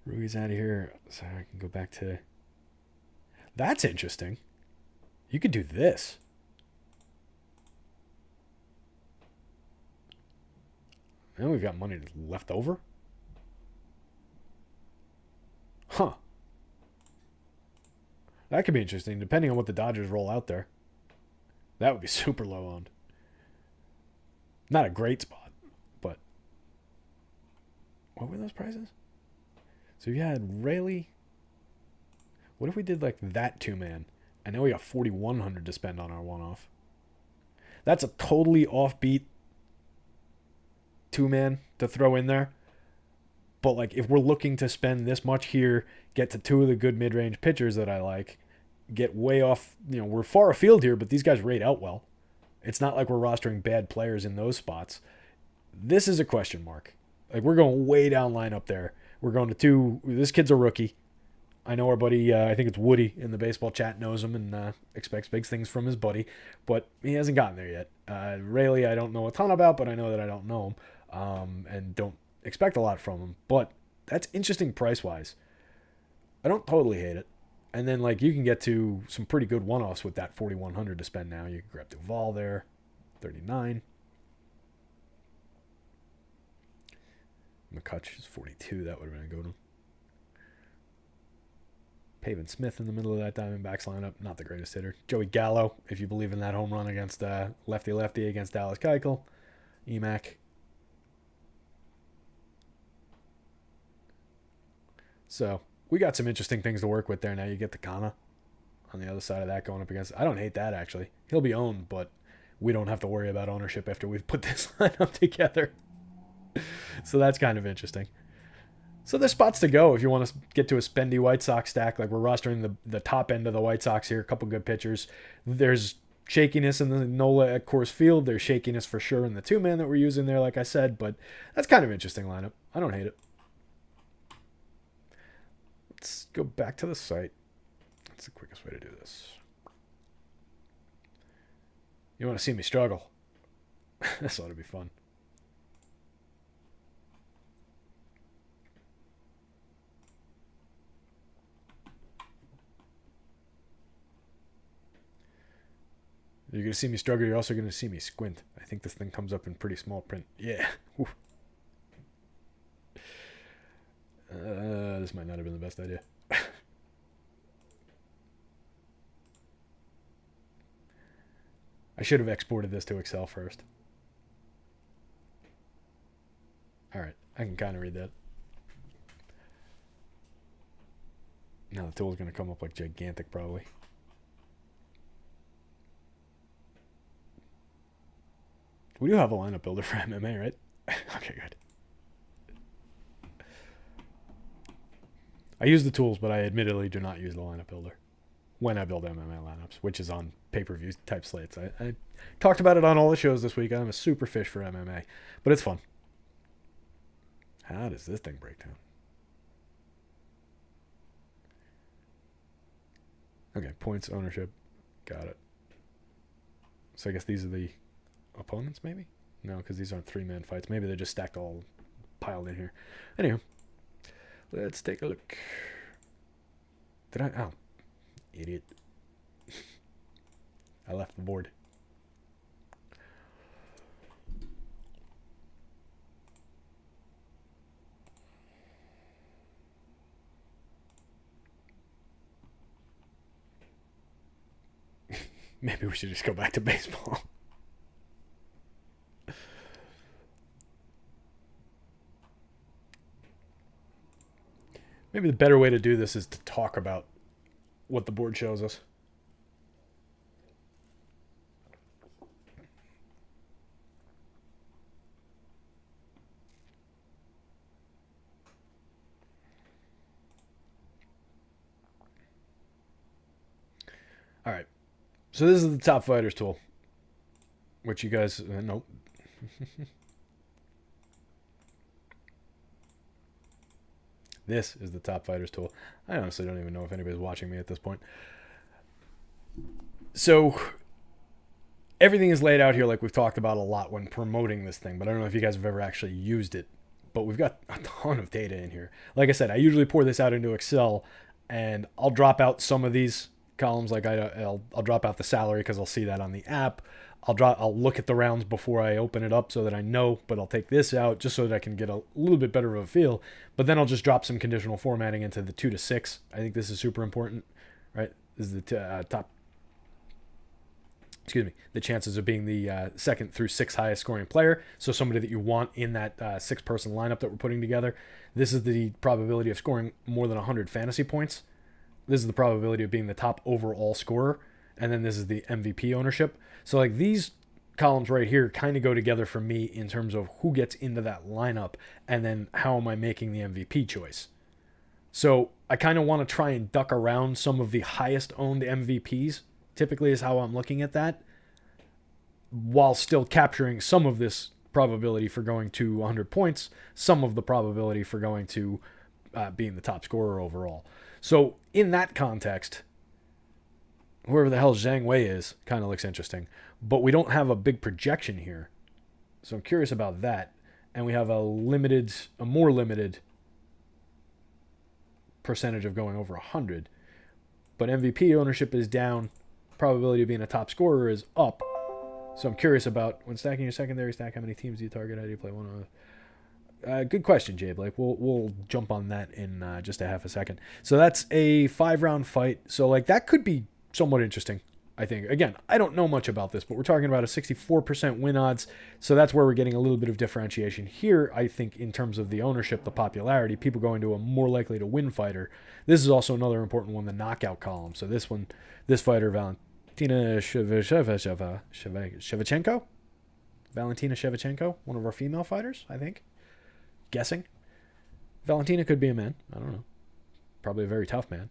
Ruiz out of here so I can go back to... That's interesting. You could do this. And we've got money left over. Huh. That could be interesting, depending on what the Dodgers roll out there. That would be super low owned. Not a great spot, but... What were those prices? So you had Rayleigh. What if we did like that two-man? I know we got $4,100 to spend on our one-off. That's a totally offbeat two-man to throw in there. But like if we're looking to spend this much here, get to two of the good mid-range pitchers that I like, get way off, we're far afield here, but these guys rate out well. It's not like we're rostering bad players in those spots. This is a question mark. Like we're going way down line up there. We're going to two. This kid's a rookie. I know our buddy, I think it's Woody in the baseball chat, knows him and expects big things from his buddy, but he hasn't gotten there yet. Rayleigh, I don't know a ton about, but I know that I don't know him and don't expect a lot from him. But that's interesting price-wise. I don't totally hate it. And then like you can get to some pretty good one-offs with that $4,100 to spend now. You can grab Duvall there, $39. McCutch is $42. That would have been a good one. Pavin Smith in the middle of that Diamondbacks lineup. Not the greatest hitter. Joey Gallo, if you believe in that home run against lefty-lefty against Dallas Keuchel. Emac. So we got some interesting things to work with there. Now you get the Kana on the other side of that going up against... I don't hate that, actually. He'll be owned, but we don't have to worry about ownership after we've put this lineup together. So that's kind of interesting. So there's spots to go if you want to get to a spendy White Sox stack. Like we're rostering the top end of the White Sox here. A couple good pitchers. There's shakiness in the Nola at Coors Field. There's shakiness for sure in the two-man that we're using there, like I said. But that's kind of interesting lineup. I don't hate it. Let's go back to the site. That's the quickest way to do this. You want to see me struggle? This ought to be fun. You're going to see me struggle. You're also going to see me squint. I think this thing comes up in pretty small print. Yeah. This might not have been the best idea. I should have exported this to Excel first. All right. I can kind of read that. Now the tool's going to come up like gigantic probably. We do have a lineup builder for MMA, right? Okay, good. I use the tools, but I admittedly do not use the lineup builder when I build MMA lineups, which is on pay-per-view type slates. I talked about it on all the shows this week. I'm a super fish for MMA, but it's fun. How does this thing break down? Okay, points, ownership. Got it. So I guess these are the opponents, maybe? No, because these aren't three-man fights. Maybe they're just stacked all piled in here. Anywho, let's take a look. Did I? Oh, idiot. I left the board. Maybe we should just go back to baseball. Maybe the better way to do this is to talk about what the board shows us. All right. So this is the top fighters tool, which you guys nope. This is the top fighters tool. I honestly don't even know if anybody's watching me at this point. So everything is laid out here like we've talked about a lot when promoting this thing, but I don't know if you guys have ever actually used it. But we've got a ton of data in here. Like I said, I usually pour this out into Excel, and I'll drop out some of these columns. Like I'll drop out the salary because I'll see that on the app. I'll look at the rounds before I open it up so that I know, but I'll take this out just so that I can get a little bit better of a feel. But then I'll just drop some conditional formatting into the 2 to 6. I think this is super important, right? This is the top. Excuse me, the chances of being the second through 6th highest scoring player. So somebody that you want in that 6-person lineup that we're putting together. This is the probability of scoring more than 100 fantasy points. This is the probability of being the top overall scorer. And then this is the MVP ownership. So like these columns right here kind of go together for me in terms of who gets into that lineup and then how am I making the MVP choice. So I kind of want to try and duck around some of the highest owned MVPs. Typically is how I'm looking at that, while still capturing some of this probability for going to 100 points, some of the probability for going to being the top scorer overall. So in that context, whoever the hell Zhang Wei is kind of looks interesting, but we don't have a big projection here. So I'm curious about that. And we have a more limited percentage of going over 100, but MVP ownership is down. Probability of being a top scorer is up. So I'm curious about when stacking your secondary stack, how many teams do you target? How do you play one on? Good question, Jay Blake. We'll jump on that in just a half a second. So that's a 5-round fight. So like that could be somewhat interesting, I think. Again, I don't know much about this, but we're talking about a 64% win odds. So that's where we're getting a little bit of differentiation here. I think in terms of the ownership, the popularity, people going to a more likely to win fighter. This is also another important one, the knockout column. So this fighter, Valentina Shevchenko? Valentina Shevchenko, one of our female fighters, I think. Guessing. Valentina could be a man. I don't know. Probably a very tough man.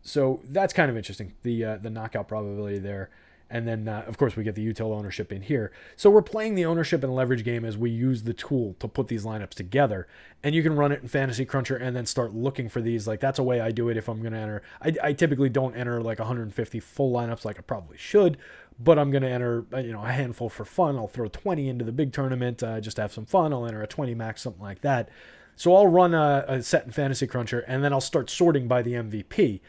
So that's kind of interesting, the knockout probability there. And then, of course, we get the util ownership in here. So we're playing the ownership and leverage game as we use the tool to put these lineups together. And you can run it in Fantasy Cruncher and then start looking for these. Like, that's a way I do it if I'm going to enter. I typically don't enter like 150 full lineups like I probably should, but I'm going to enter a handful for fun. I'll throw 20 into the big tournament just to have some fun. I'll enter a 20 max, something like that. So I'll run a set in Fantasy Cruncher, and then I'll start sorting by the MVP,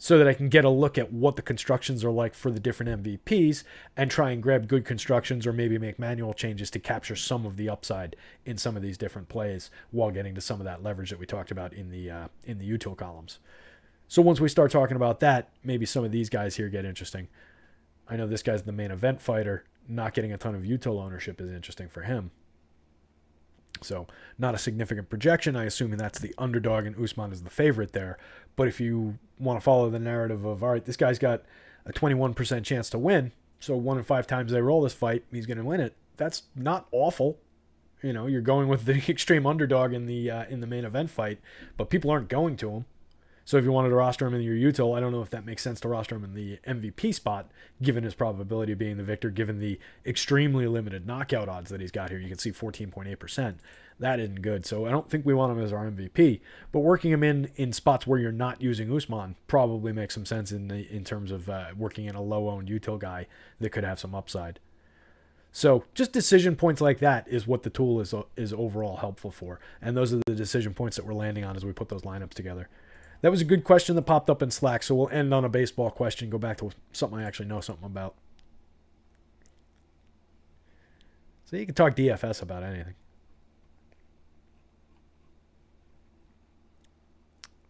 so that I can get a look at what the constructions are like for the different MVPs and try and grab good constructions or maybe make manual changes to capture some of the upside in some of these different plays while getting to some of that leverage that we talked about in the util columns. So once we start talking about that, maybe some of these guys here get interesting. I know this guy's the main event fighter. Not getting a ton of util ownership is interesting for him. So not a significant projection. I assume that's the underdog and Usman is the favorite there. But if you want to follow the narrative of, all right, this guy's got a 21% chance to win, so 1 in 5 times they roll this fight, he's going to win it. That's not awful. You're going with the extreme underdog in the main event fight, but people aren't going to him. So if you wanted to roster him in your util, I don't know if that makes sense to roster him in the MVP spot, given his probability of being the victor, given the extremely limited knockout odds that he's got here. You can see 14.8%. That isn't good. So I don't think we want him as our MVP. But working him in spots where you're not using Usman probably makes some sense in terms of working in a low-owned util guy that could have some upside. So just decision points like that is what the tool is overall helpful for. And those are the decision points that we're landing on as we put those lineups together. That was a good question that popped up in Slack, so we'll end on a baseball question, go back to something I actually know something about. So you can talk DFS about anything.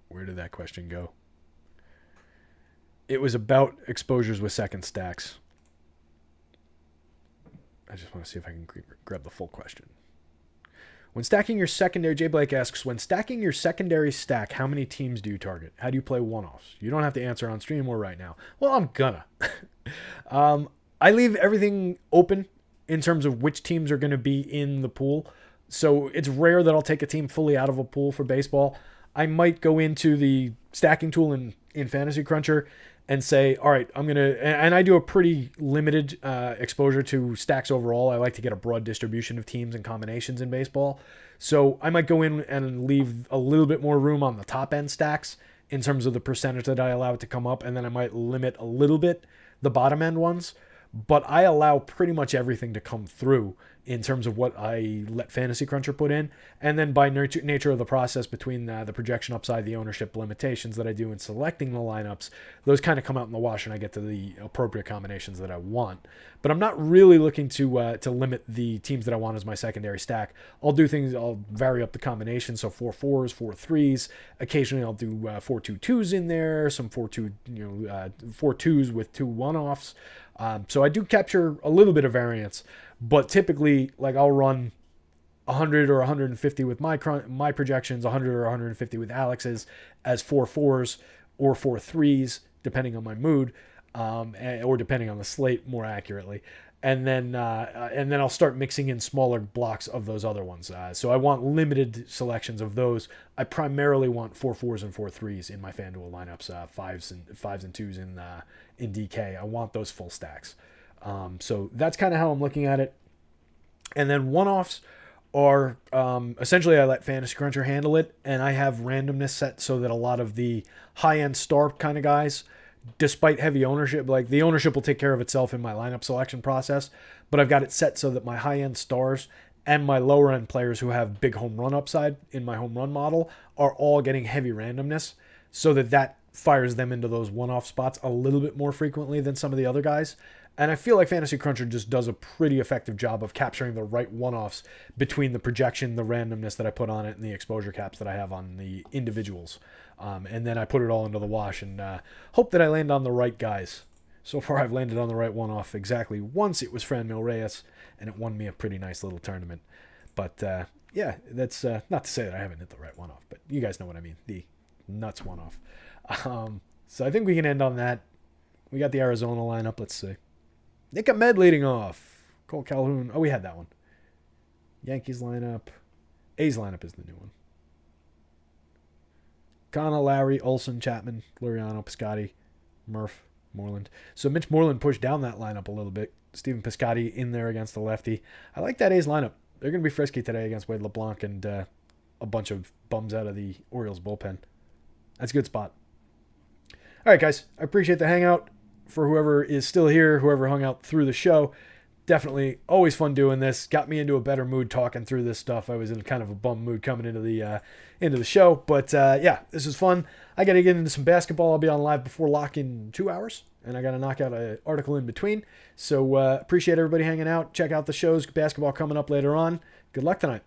Where did that question go? It was about exposures with second stacks. I just want to see if I can grab the full question. When stacking your secondary, Jay Blake asks, when stacking your secondary stack, how many teams do you target? How do you play one-offs? You don't have to answer on stream or right now. Well, I'm gonna. I leave everything open in terms of which teams are going to be in the pool. So it's rare that I'll take a team fully out of a pool for baseball. I might go into the stacking tool in Fantasy Cruncher and say, all right, I'm going to, and I do a pretty limited exposure to stacks overall. I like to get a broad distribution of teams and combinations in baseball. So I might go in and leave a little bit more room on the top end stacks in terms of the percentage that I allow it to come up. And then I might limit a little bit the bottom end ones. But I allow pretty much everything to come through in terms of what I let Fantasy Cruncher put in. And then by nature of the process between the projection upside, the ownership limitations that I do in selecting the lineups, those kind of come out in the wash and I get to the appropriate combinations that I want. But I'm not really looking to limit the teams that I want as my secondary stack. I'll do things, I'll vary up the combination. So 4 4s, 4 3s. Occasionally I'll do 4 2 2s in there, some 4 2, 4 2s with 2 1-offs. So I do capture a little bit of variance, but typically, like, I'll run 100 or 150 with my projections, 100 or 150 with Alex's as 4 4s or 4 3s, depending on my mood, or depending on the slate more accurately. And then I'll start mixing in smaller blocks of those other ones. So I want limited selections of those. I primarily want 4 4s and 4 3s in my FanDuel lineups, fives and 2s in DK. I want those full stacks. So that's kind of how I'm looking at it. And then one-offs are essentially I let Fantasy Cruncher handle it, and I have randomness set so that a lot of the high-end star kind of guys, despite heavy ownership, like the ownership will take care of itself in my lineup selection process, but I've got it set so that my high-end stars and my lower-end players who have big home run upside in my home run model are all getting heavy randomness, so that fires them into those one-off spots a little bit more frequently than some of the other guys. And I feel like Fantasy Cruncher just does a pretty effective job of capturing the right one-offs between the projection, the randomness that I put on it, and the exposure caps that I have on the individuals. And then I put it all into the wash and hope that I land on the right guys. So far, I've landed on the right one-off exactly once. It was Franmil Reyes, and it won me a pretty nice little tournament. But yeah, that's not to say that I haven't hit the right one-off, but you guys know what I mean, the nuts one-off. So I think we can end on that. We got the Arizona lineup. Let's see. Nick Ahmed leading off. Cole Calhoun. Oh, we had that one. Yankees lineup. A's lineup is the new one. Kana, Lowry, Olsen, Chapman, Luriano, Piscotty, Murph, Moreland. So Mitch Moreland pushed down that lineup a little bit. Stephen Piscotty in there against the lefty. I like that A's lineup. They're going to be frisky today against Wade LeBlanc and a bunch of bums out of the Orioles bullpen. That's a good spot. All right, guys. I appreciate the hangout. For whoever is still here, whoever hung out through the show, definitely always fun doing this. Got me into a better mood talking through this stuff. I was in kind of a bum mood coming into the show, but yeah, this is fun. I got to get into some basketball. I'll be on live before lock in 2 hours, and I got to knock out an article in between. So appreciate everybody hanging out. Check out the shows. Basketball coming up later on. Good luck tonight.